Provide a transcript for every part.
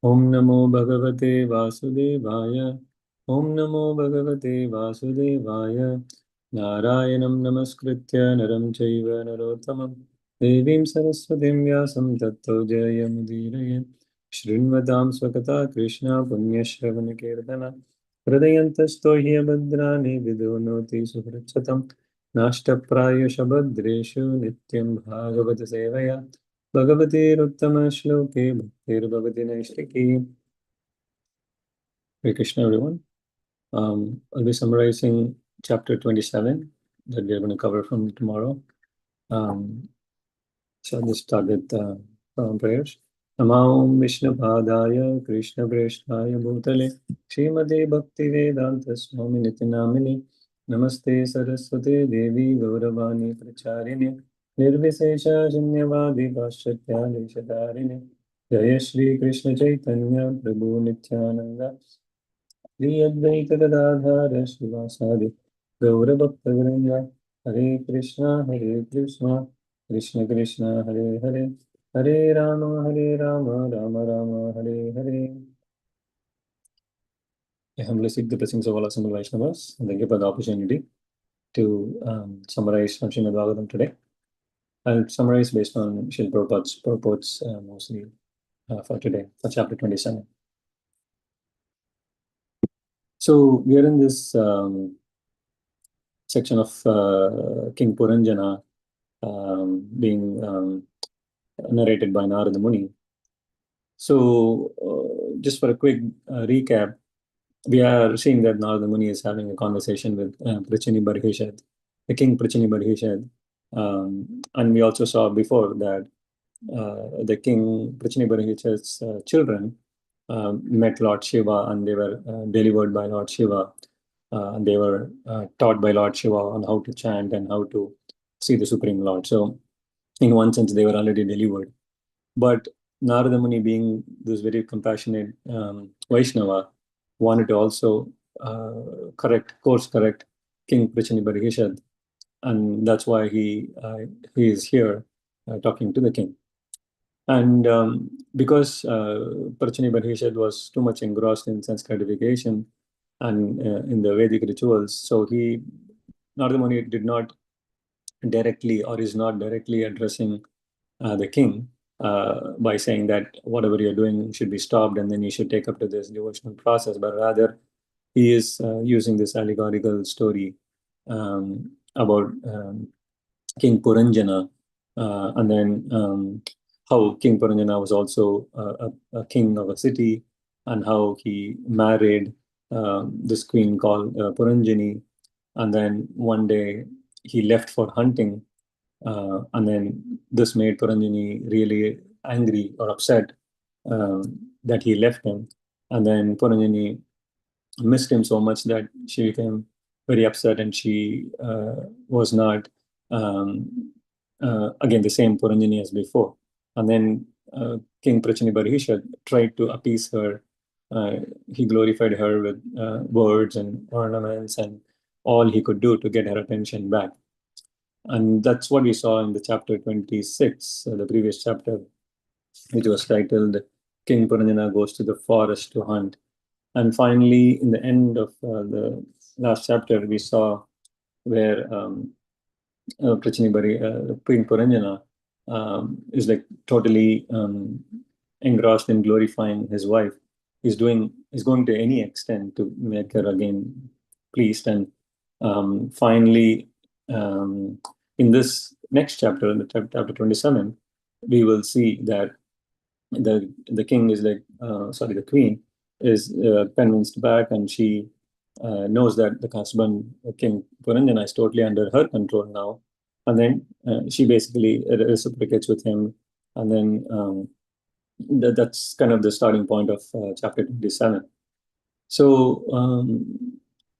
ॐ नमो भगवते वासुदेवाय। ॐ नमो भगवते वासुदेवाय। नारायणं नमस्कृत्य नरं चैव नरोत्तमं देवीं सरस्वतीं व्यासं ततो जयमुदीरयेत्। शृण्वतां स्वकथा कृष्णा पुण्यश्रवणकीर्तन हृदयन्तस्थो ह्यभद्राणि विदुनोति सुहृच्छतं नाष्टप्रायश भद्रेषु नित्यं भागवत सेवया भगवतीरुत्तमश्लोके भक्तिर्भवति नैष्टिकी। Hare Krishna, everyone. I'll be summarizing chapter 27 that we are going to cover from tomorrow. So I'll just start with prayers. Namah Vishnu Padaya Krishna Preshnaya Bhutale Srimade Bhakti Vedanta Swami Nitinamini Namaste Saraswate Devi Gauravani Pracharini Nirvisesha Shunyavadi Paschatya Deshatarine Jaya Shri Krishna Chaitanya Prabhu Nityananda Shri Advaita Gadadhara Srivasadi Gaurabhakta Hare Krishna Krishna Krishna Hare Hare Hare Rama Rama Rama Hare Hare. I humbly seek the blessings of all assembled Vaishnavas and thank you for the opportunity to summarize from Srimad Bhagavatam today. I'll summarize based on Srila Prabhupada's purports mostly for today, for chapter 27. So we are in this section of King Puranjana being narrated by Narada Muni. So just for a quick recap, we are seeing that Narada Muni is having a conversation with Prachini Barhishad, the king Prachini Barhishad. And we also saw before that the king Prachini Barhishad's children met Lord Shiva and they were delivered by Lord Shiva. And they were taught by Lord Shiva on how to chant and how to see the Supreme Lord. So in one sense, they were already delivered. But Narada Muni, being this very compassionate Vaishnava, wanted to also course correct King Prachani Barhishad, and that's why he is here talking to the king. And because Prachani Barhishad was too much engrossed in sense gratification and in the Vedic rituals, so Narada Muni did not directly or is not directly addressing the king by saying that whatever you're doing should be stopped and then you should take up to this devotional process, but rather he is using this allegorical story about King Puranjana and then how King Puranjana was also a king of a city and how he married this queen called Puranjani, and then one day he left for hunting and then this made Puranjani really angry or upset that he left him. And then Puranjani missed him so much that she became very upset and she was not, again, the same Puranjani as before. And then King Prachani Barhisha tried to appease her. He glorified her with words and ornaments and all he could do to get her attention back. And that's what we saw in the chapter 26, the previous chapter, which was titled King Puranjana Goes to the Forest to Hunt. And finally, in the end of the last chapter, we saw where King Puranjana is like totally engrossed in glorifying his wife. He's going to any extent to make her again pleased. And finally, in this next chapter, in the chapter 27, we will see that the king is like, the queen is convinced back, and she knows that the husband, King Puranjana, is totally under her control now. And then she basically reciprocates with him. And then that's kind of the starting point of chapter 27. So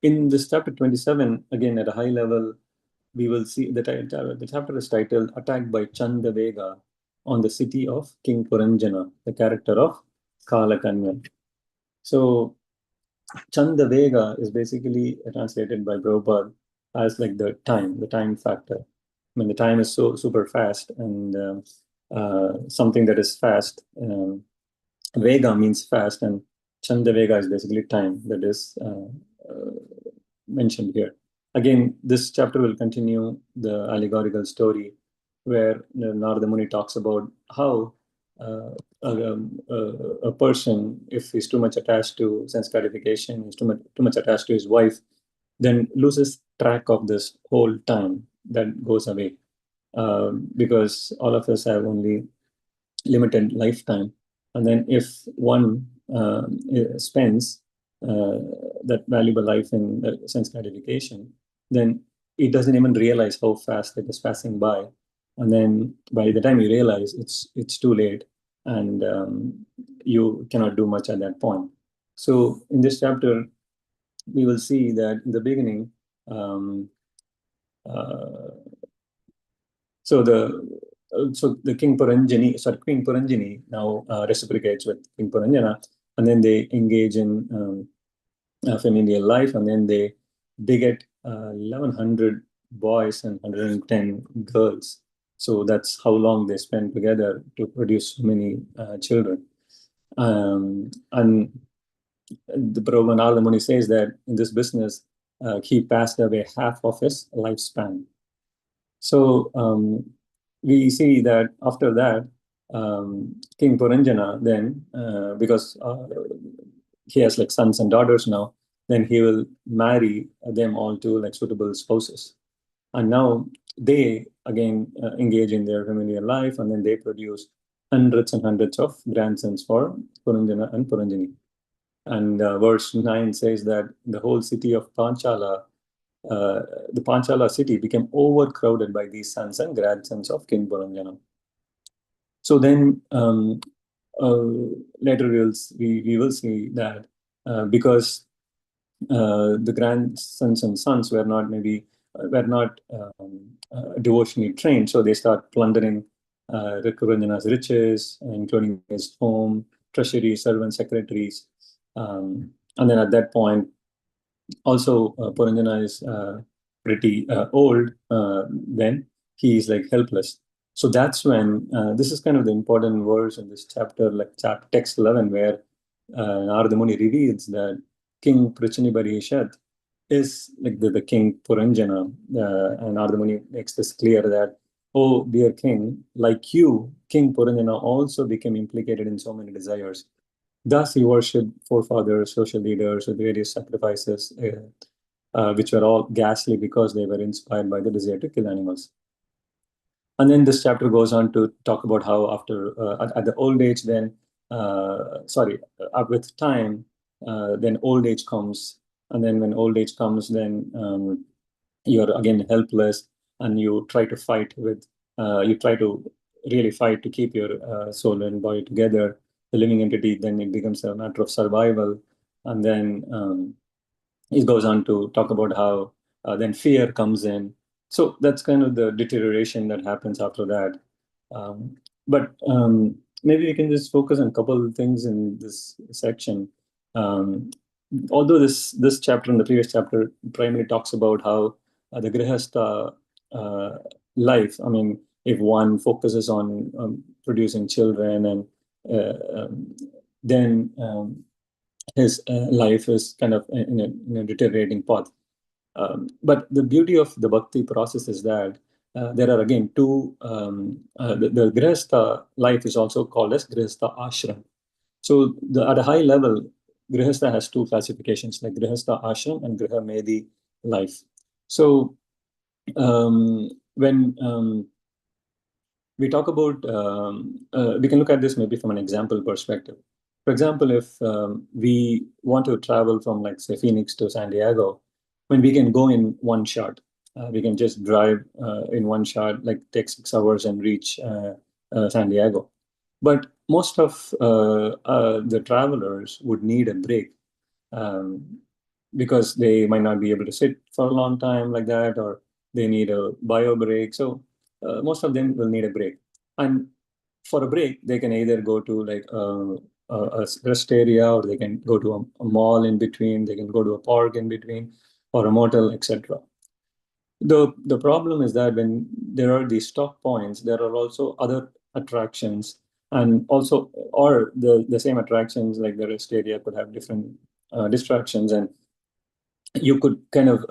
in this chapter 27, again, at a high level, we will see that the chapter is titled Attacked by Chandavega on the city of King Puranjana, the character of Kalakanya. So Chandavega is basically translated by Prabhupada as like the time factor. I mean, the time is so super fast, and something that is fast Vega means fast, and Chanda Vega is basically time that is mentioned here. Again, this chapter will continue the allegorical story where Narada Muni talks about how a person, if he's too much attached to sense gratification, is too much attached to his wife, then loses track of this whole time that goes away. Because all of us have only limited lifetime. And then if one spends that valuable life in sense gratification, then it doesn't even realize how fast it is passing by. And then by the time you realize, it's too late, and you cannot do much at that point. So in this chapter, we will see that in the beginning, um, uh, so the King Puranjani, sorry, Queen Puranjani now reciprocates with King Puranjana, and then they engage in familial life, and then they beget 1,100 boys and 110 girls. So that's how long they spend together to produce so many children. And the Prabhupada Narada Muni says that in this business, he passed away half of his lifespan. So we see that after that, King Puranjana then, because he has like sons and daughters now, then he will marry them all to like suitable spouses. And now they again engage in their familiar life, and then they produce hundreds and hundreds of grandsons for Puranjana and Puranjani. And verse 9 says that the whole city of Panchala, the Panchala city became overcrowded by these sons and grandsons of King Puranjana. So then later we will see that because the grandsons and sons were not devotionally trained, so they start plundering Puranjana's riches, including his home, treasury, servants, secretaries. And then at that point, also Puranjana is pretty old then. He is like helpless. So that's when this is kind of the important verse in this chapter, like text 11, where Narada Muni reveals that King Prachanibarishat is like the king Puranjana. And Narada Muni makes this clear that, oh, dear king, like you, King Puranjana also became implicated in so many desires. Thus, he worshipped forefathers, social leaders with various sacrifices, which were all ghastly because they were inspired by the desire to kill animals. And then this chapter goes on to talk about how after, at the old age, then, with time, then old age comes. And then when old age comes, then you're again helpless, and you try to really fight to keep your soul and body together, the living entity. Then it becomes a matter of survival. And then it goes on to talk about how then fear comes in. So that's kind of the deterioration that happens after that. But maybe we can just focus on a couple of things in this section. Um, Although this chapter and the previous chapter primarily talks about how the grihastha life, I mean, if one focuses on producing children, and then his life is kind of in a deteriorating path. But the beauty of the bhakti process is that there are again two, the grihastha life is also called as grihastha ashram. So at a high level, grihastha has two classifications, like grihastha ashram and griha medhi life. So when we talk about, we can look at this maybe from an example perspective. For example, if we want to travel from, like, say, Phoenix to San Diego, when we can go in one shot, we can just drive in one shot, like take 6 hours and reach San Diego. But most of the travelers would need a break, um, because they might not be able to sit for a long time like that, or they need a bio break. So most of them will need a break. And for a break, they can either go to like a rest area, or they can go to a mall in between, they can go to a park in between, or a motel, etc. The problem is that when there are these stop points, there are also other attractions And also, or the same attractions like the rest area could have different distractions, and you could kind of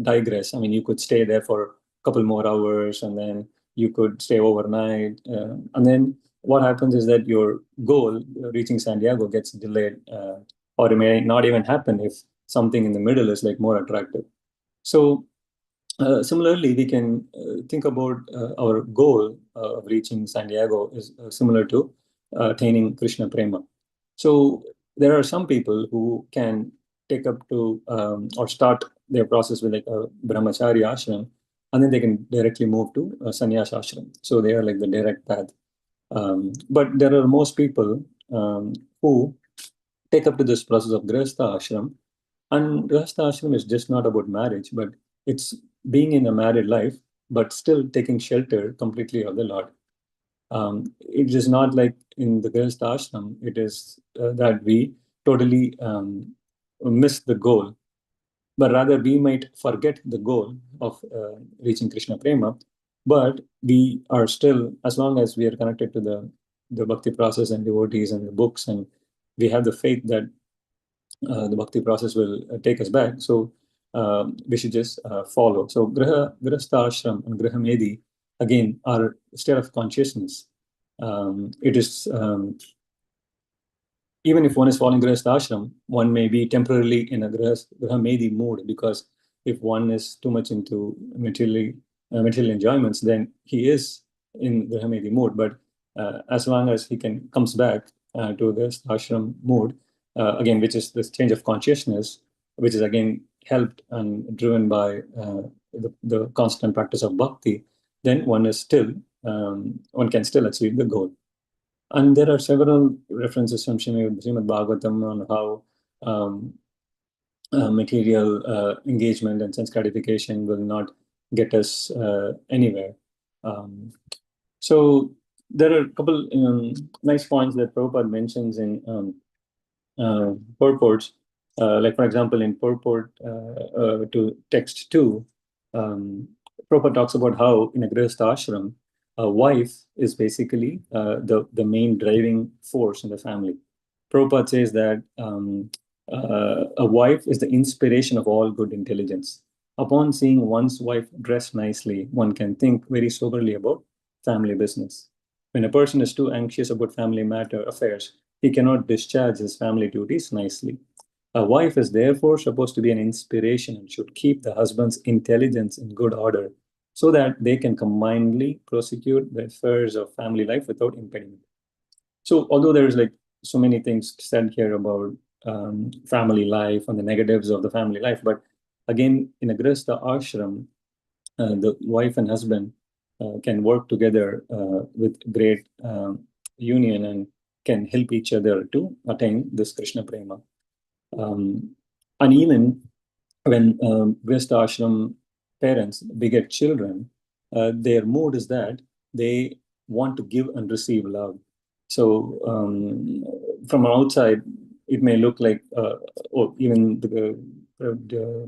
digress. I mean, you could stay there for a couple more hours, and then you could stay overnight. And then what happens is that your goal, reaching San Diego, gets delayed, or it may not even happen if something in the middle is like more attractive. So similarly, we can think about our goal of reaching San Diego is similar to attaining Krishna Prema. So there are some people who can take up to or start their process with like a brahmachari ashram, and then they can directly move to a sannyas ashram. So they are like the direct path. But there are most people who take up to this process of grihastha ashram, and grihastha ashram is just not about marriage, but it's being in a married life, but still taking shelter completely of the Lord. It is not like in the grihastha ashram, it is that we totally miss the goal, but rather we might forget the goal of reaching Krishna Prema, but we are still, as long as we are connected to the bhakti process and devotees and the books, and we have the faith that the bhakti process will take us back. So we should just follow. So grihastha ashram and griha medhi, again, are state of consciousness. It is even if one is following grihastha ashram, one may be temporarily in a griha medhi mood, because if one is too much into material enjoyments, then he is in griha medhi mood. But as long as he comes back to this ashram mood, again, which is this change of consciousness, which is again helped and driven by the constant practice of bhakti, then one can still achieve the goal. And there are several references from Srimad Bhagavatam on how material engagement and sense gratification will not get us anywhere. So there are a couple nice points that Prabhupada mentions in purports. Like, for example, in purport to text 2, Prabhupada talks about how in a Grihastha ashram, a wife is basically the main driving force in the family. Prabhupada says that a wife is the inspiration of all good intelligence. Upon seeing one's wife dressed nicely, one can think very soberly about family business. When a person is too anxious about family affairs, he cannot discharge his family duties nicely. A wife is therefore supposed to be an inspiration and should keep the husband's intelligence in good order so that they can combinedly prosecute the affairs of family life without impediment. So, although there's like so many things said here about family life and the negatives of the family life, but again, in a Grihastha ashram, the wife and husband can work together with great union and can help each other to attain this Krishna Prema. And even when Grihastha ashram parents beget children, their mood is that they want to give and receive love. So from outside, it may look like, or even the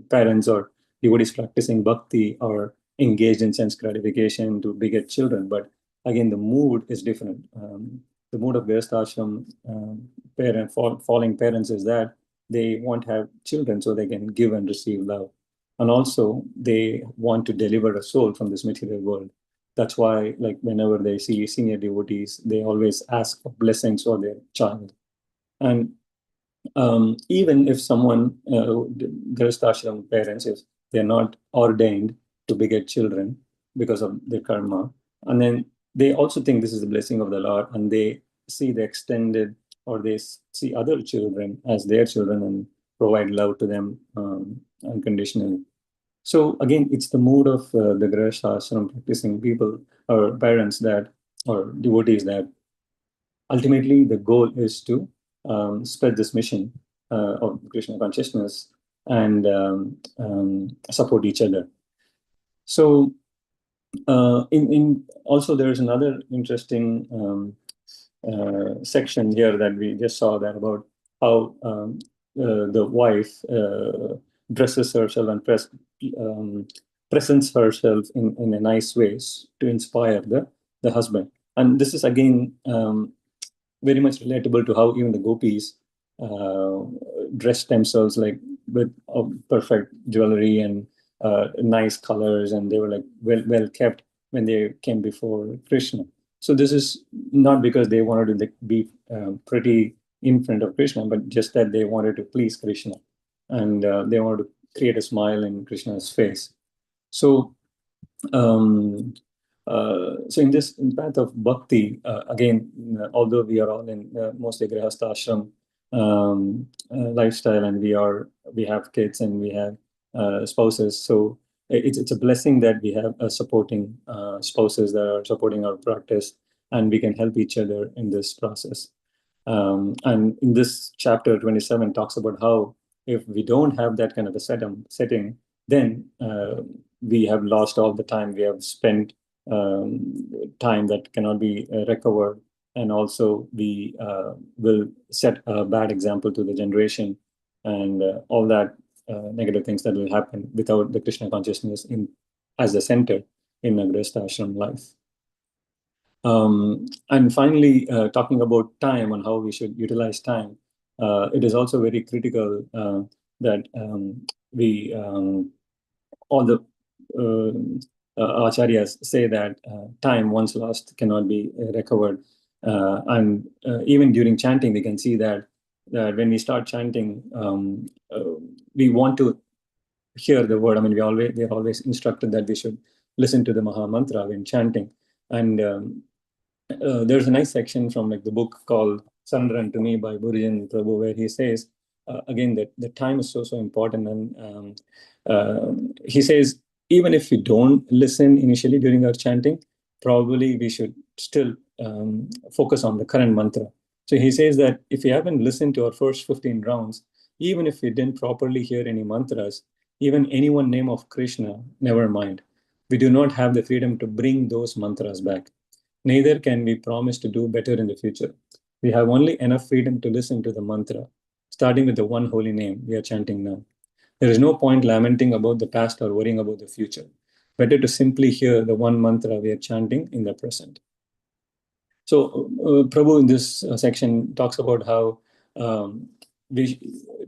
parents or devotees practicing bhakti or engaged in sense gratification to beget children. But again, the mood is different. The mood of Grihastha ashram falling parents is that they want to have children so they can give and receive love. And also, they want to deliver a soul from this material world. That's why, like, whenever they see senior devotees, they always ask for blessings for their child. And even if someone, Grihastha parents, if they're not ordained to beget children because of their karma, and then they also think this is the blessing of the Lord, and they see the extended, or they see other children as their children and provide love to them unconditionally. So again, it's the mood of the Grihastha practicing people or parents that, or devotees, that ultimately the goal is to spread this mission of Krishna consciousness and support each other. So in also there's another interesting section here that we just saw, that about how the wife dresses herself and presents herself in a nice ways to inspire the husband. And this is again very much relatable to how even the gopis uh, dressed themselves like with perfect jewelry and nice colors, and they were like well kept when they came before Krishna. So this is not because they wanted to like, be pretty in front of Krishna, but just that they wanted to please Krishna, and they wanted to create a smile in Krishna's face. So so in this path of bhakti, again, although we are all in mostly grihastha ashram lifestyle, and we have kids and we have spouses, so it's a blessing that we have supporting spouses that are supporting our practice, and we can help each other in this process. And in this chapter 27 talks about how if we don't have that kind of a setting, then we have lost all the time. We have spent time that cannot be recovered. And also we will set a bad example to the generation, and all that negative things that will happen without the Krishna consciousness as the center in a Grihastha ashram life. And finally, talking about time and how we should utilize time, it is also very critical that we all the acharyas say that time once lost cannot be recovered. And even during chanting, we can see that when we start chanting, we want to hear the word. I mean, we are always instructed that we should listen to the Maha Mantra when chanting. And there's a nice section from like the book called Surrender Unto Me by Burijan Prabhu, where he says again that the time is so important, and he says even if we don't listen initially during our chanting, probably we should still focus on the current mantra. So he says that if we haven't listened to our first 15 rounds, even if we didn't properly hear any mantras, even any one name of Krishna, never mind. We do not have the freedom to bring those mantras back. Neither can we promise to do better in the future. We have only enough freedom to listen to the mantra, starting with the one holy name we are chanting now. There is no point lamenting about the past or worrying about the future. Better to simply hear the one mantra we are chanting in the present. So Prabhu in this section talks about how we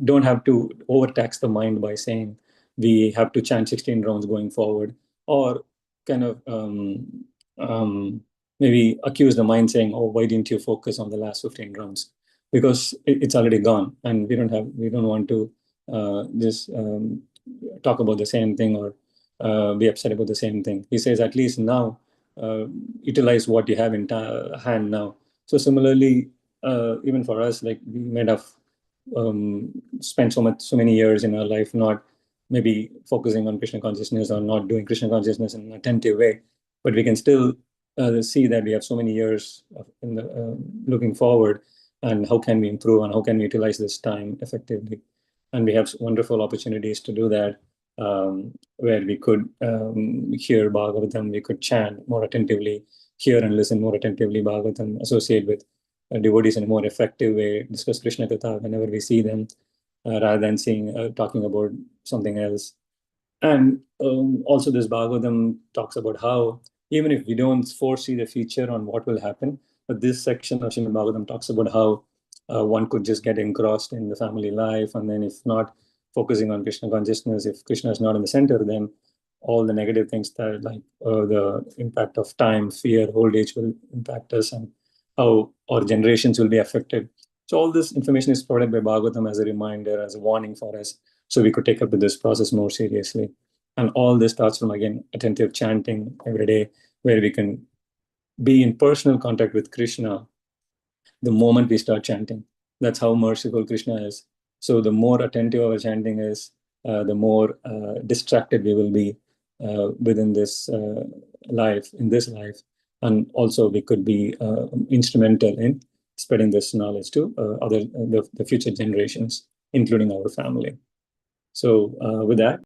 don't have to overtax the mind by saying we have to chant 16 rounds going forward, or kind of maybe accuse the mind saying, oh, why didn't you focus on the last 15 rounds? Because it's already gone, and we don't want to just talk about the same thing, or be upset about the same thing. He says, at least now, utilize what you have in hand now. So similarly, even for us, like we might have spent so many years in our life not maybe focusing on Krishna consciousness or not doing Krishna consciousness in an attentive way, but we can still see that we have so many years in the looking forward, and how can we improve and how can we utilize this time effectively. And we have wonderful opportunities to do that, where we could hear Bhagavatam, we could chant more attentively, hear and listen more attentively Bhagavatam, associate with devotees in a more effective way, discuss Krishna Katha whenever we see them, rather than talking about something else. And also this Bhagavatam talks about how even if we don't foresee the future on what will happen, but this section of Srimad Bhagavatam talks about how one could just get engrossed in the family life, and then if not focusing on Krishna consciousness, if Krishna is not in the center, then all the negative things that like the impact of time, fear, old age will impact us, and how our generations will be affected. So all this information is provided by Bhagavatam as a reminder, as a warning for us, so we could take up with this process more seriously. And all this starts from, again, attentive chanting every day, where we can be in personal contact with Krishna the moment we start chanting. That's how merciful Krishna is. So the more attentive our chanting is, the more distracted we will be within this life, in this life. And also we could be instrumental in spreading this knowledge to the future generations, including our family. So with that,